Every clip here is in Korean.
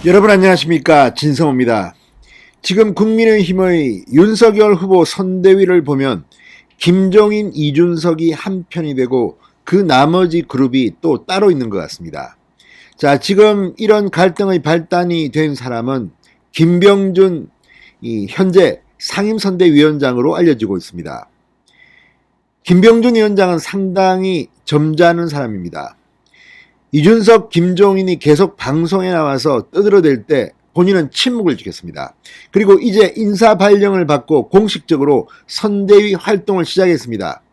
여러분 안녕하십니까, 진성호입니다. 지금 국민의힘의 윤석열 후보 선대위를 보면 김종인, 이준석이 한 편이 되고 그 나머지 그룹이 또 따로 있는 것 같습니다. 자, 지금 이런 갈등의 발단이 된 사람은 김병준 현재 상임선대위원장으로 알려지고 있습니다. 김병준 위원장은 상당히 점잖은 사람입니다. 이준석, 김종인이 계속 방송에 나와서 떠들어댈 때 본인은 침묵을 지켰습니다. 그리고 이제 인사 발령을 받고 공식적으로 선대위 활동을 시작했습니다.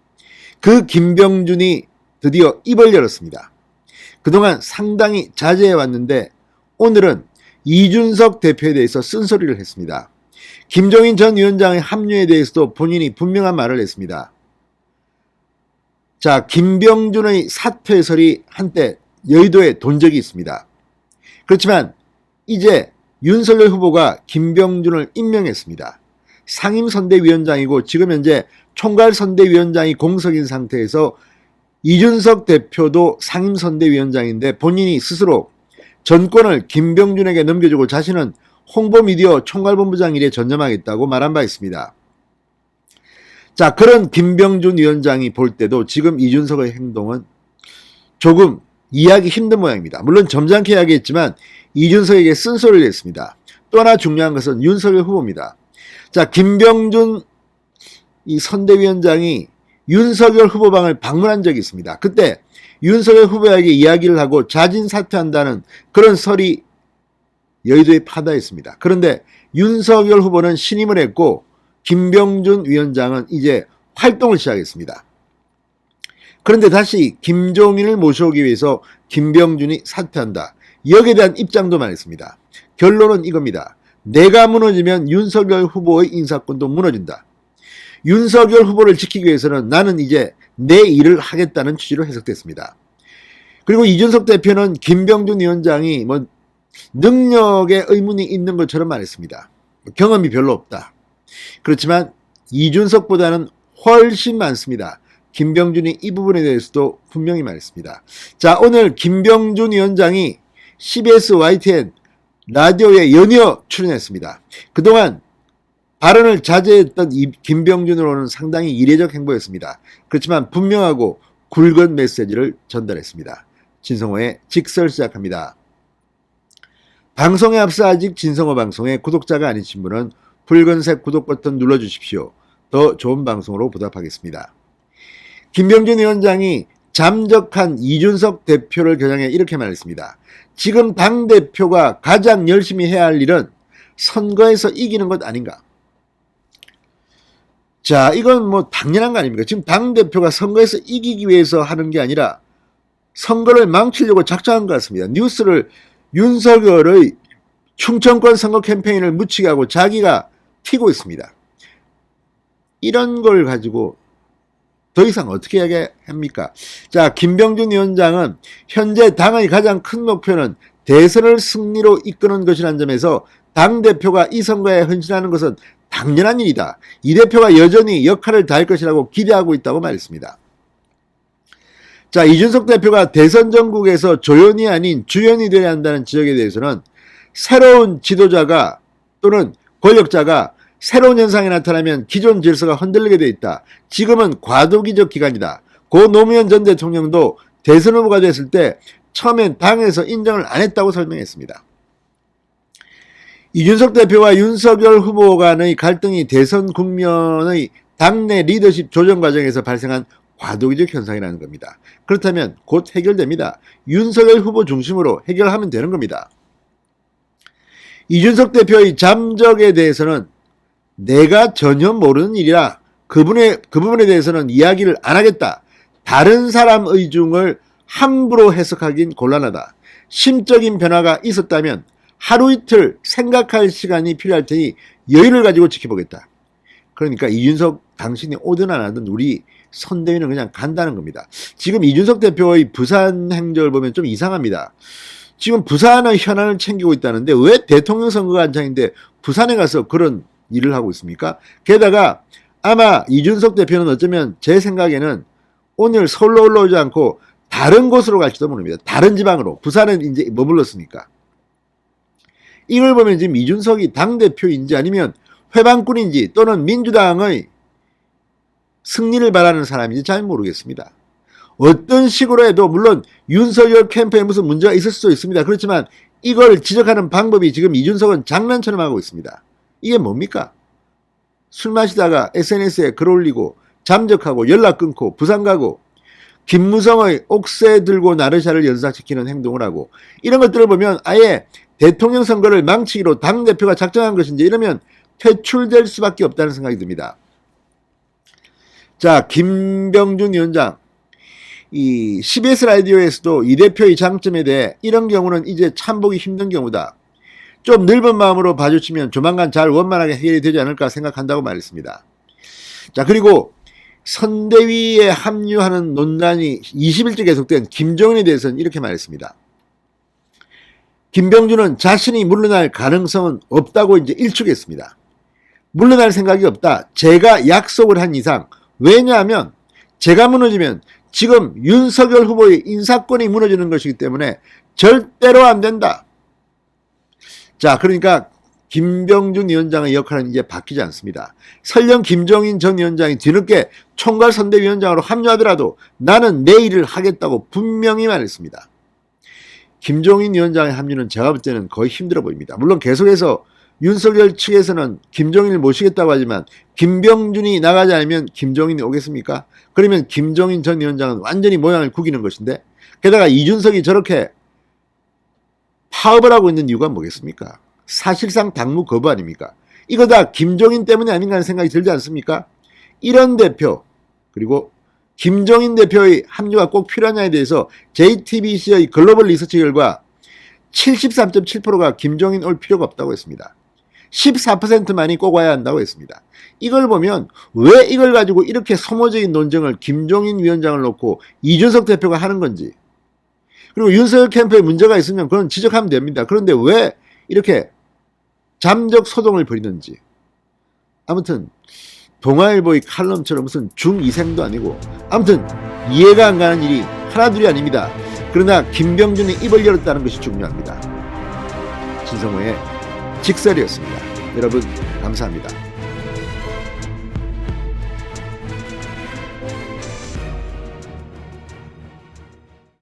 그 김병준이 드디어 입을 열었습니다. 그동안 상당히 자제해왔는데 오늘은 이준석 대표에 대해서 쓴소리를 했습니다. 김종인 전 위원장의 합류에 대해서도 본인이 분명한 말을 했습니다. 자, 김병준의 사퇴설이 한때 여의도에 돈 적이 있습니다. 그렇지만 이제 윤석열 후보가 김병준을 임명했습니다. 상임선대위원장이고 지금 현재 총괄선대위원장이 공석인 상태에서 이준석 대표도 상임선대위원장인데 본인이 스스로 전권을 김병준에게 넘겨주고 자신은 홍보미디어 총괄본부장 일에 전념하겠다고 말한 바 있습니다. 자, 그런 김병준 위원장이 볼 때도 지금 이준석의 행동은 조금 이해하기 힘든 모양입니다. 물론 점잖게 이야기했지만 이준석에게 쓴소리를 했습니다. 또 하나 중요한 것은 윤석열 후보입니다. 자, 김병준 이 선대위원장이 윤석열 후보방을 방문한 적이 있습니다. 그때 윤석열 후보에게 이야기를 하고 자진 사퇴한다는 그런 설이 여의도에 파다했습니다. 그런데 윤석열 후보는 신임을 했고 김병준 위원장은 이제 활동을 시작했습니다. 그런데 다시 김종인을 모셔오기 위해서 김병준이 사퇴한다. 여기에 대한 입장도 말했습니다. 결론은 이겁니다. 내가 무너지면 윤석열 후보의 인사권도 무너진다. 윤석열 후보를 지키기 위해서는 나는 이제 내 일을 하겠다는 취지로 해석됐습니다. 그리고 이준석 대표는 김병준 위원장이 능력에 의문이 있는 것처럼 말했습니다. 경험이 별로 없다. 그렇지만 이준석보다는 훨씬 많습니다. 김병준이 이 부분에 대해서도 분명히 말했습니다. 자, 오늘 김병준 위원장이 CBS YTN 라디오에 연이어 출연했습니다. 그동안 발언을 자제했던 이 김병준으로는 상당히 이례적 행보였습니다. 그렇지만 분명하고 굵은 메시지를 전달했습니다. 진성호의 직설 시작합니다. 방송에 앞서 아직 진성호 방송에 구독자가 아니신 분은 붉은색 구독 버튼 눌러주십시오. 더 좋은 방송으로 보답하겠습니다. 김병준 위원장이 잠적한 이준석 대표를 겨냥해 이렇게 말했습니다. 지금 당대표가 가장 열심히 해야 할 일은 선거에서 이기는 것 아닌가. 자, 이건 당연한 거 아닙니까? 지금 당대표가 선거에서 이기기 위해서 하는 게 아니라 선거를 망치려고 작정한 것 같습니다. 뉴스를 윤석열의 충청권 선거 캠페인을 묻히게 하고 자기가 튀고 있습니다. 이런 걸 가지고 더 이상 어떻게 이야기합니까? 자, 김병준 위원장은 현재 당의 가장 큰 목표는 대선을 승리로 이끄는 것이라는 점에서 당대표가 이 선거에 헌신하는 것은 당연한 일이다. 이 대표가 여전히 역할을 다할 것이라고 기대하고 있다고 말했습니다. 자, 이준석 대표가 대선 전국에서 조연이 아닌 주연이 되어야 한다는 지적에 대해서는 새로운 지도자가 또는 권력자가 새로운 현상이 나타나면 기존 질서가 흔들리게 돼 있다. 지금은 과도기적 기간이다. 고 노무현 전 대통령도 대선 후보가 됐을 때 처음엔 당에서 인정을 안 했다고 설명했습니다. 이준석 대표와 윤석열 후보 간의 갈등이 대선 국면의 당내 리더십 조정 과정에서 발생한 과도기적 현상이라는 겁니다. 그렇다면 곧 해결됩니다. 윤석열 후보 중심으로 해결하면 되는 겁니다. 이준석 대표의 잠적에 대해서는 내가 전혀 모르는 일이라 그 부분에 대해서는 이야기를 안 하겠다. 다른 사람 의중을 함부로 해석하긴 곤란하다. 심적인 변화가 있었다면 하루 이틀 생각할 시간이 필요할 테니 여유를 가지고 지켜보겠다. 그러니까 이준석 당신이 오든 안 하든 우리 선대위는 그냥 간다는 겁니다. 지금 이준석 대표의 부산 행적을 보면 좀 이상합니다. 지금 부산의 현안을 챙기고 있다는데 왜 대통령 선거가 한창인데 부산에 가서 그런 일을 하고 있습니까? 게다가 아마 이준석 대표는 어쩌면 제 생각에는 오늘 서울로 올라오지 않고 다른 곳으로 갈지도 모릅니다. 다른 지방으로. 부산은 이제 머물렀으니까. 이걸 보면 지금 이준석이 당대표인지 아니면 회방꾼인지 또는 민주당의 승리를 바라는 사람인지 잘 모르겠습니다. 어떤 식으로 해도 물론 윤석열 캠프에 무슨 문제가 있을 수도 있습니다. 그렇지만 이걸 지적하는 방법이 지금 이준석은 장난처럼 하고 있습니다. 이게 뭡니까? 술 마시다가 SNS에 글 올리고 잠적하고 연락 끊고 부산 가고 김무성의 옥새 들고 나르샤를 연상시키는 행동을 하고 이런 것들을 보면 아예 대통령 선거를 망치기로 당대표가 작정한 것인지 이러면 퇴출될 수밖에 없다는 생각이 듭니다. 자, 김병준 위원장 이 CBS 라디오에서도 이 대표의 장점에 대해 이런 경우는 이제 참보기 힘든 경우다. 좀 넓은 마음으로 봐주시면 조만간 잘 원만하게 해결이 되지 않을까 생각한다고 말했습니다. 자, 그리고 선대위에 합류하는 논란이 20일째 계속된 김종인에 대해서는 이렇게 말했습니다. 김병준은 자신이 물러날 가능성은 없다고 이제 일축했습니다. 물러날 생각이 없다. 제가 약속을 한 이상, 왜냐하면 제가 무너지면 지금 윤석열 후보의 인사권이 무너지는 것이기 때문에 절대로 안 된다. 자, 그러니까 김병준 위원장의 역할은 이제 바뀌지 않습니다. 설령 김종인 전 위원장이 뒤늦게 총괄선대위원장으로 합류하더라도 나는 내 일을 하겠다고 분명히 말했습니다. 김종인 위원장의 합류는 제가 볼 때는 거의 힘들어 보입니다. 물론 계속해서 윤석열 측에서는 김종인을 모시겠다고 하지만 김병준이 나가지 않으면 김종인이 오겠습니까? 그러면 김종인 전 위원장은 완전히 모양을 구기는 것인데 게다가 이준석이 저렇게 파업을 하고 있는 이유가 뭐겠습니까? 사실상 당무 거부 아닙니까? 이거 다 김종인 때문에 아닌가 하는 생각이 들지 않습니까? 이런 대표 그리고 김종인 대표의 합류가 꼭 필요하냐에 대해서 JTBC의 글로벌 리서치 결과 73.7%가 김종인 올 필요가 없다고 했습니다. 14%만이 꼭 와야 한다고 했습니다. 이걸 보면 왜 이걸 가지고 이렇게 소모적인 논쟁을 김종인 위원장을 놓고 이준석 대표가 하는 건지 그리고 윤석열 캠프에 문제가 있으면 그건 지적하면 됩니다. 그런데 왜 이렇게 잠적 소동을 벌이는지 아무튼 동아일보의 칼럼처럼 무슨 중위생도 아니고 아무튼 이해가 안 가는 일이 하나둘이 아닙니다. 그러나 김병준이 입을 열었다는 것이 중요합니다. 진성호의 직설이었습니다. 여러분 감사합니다.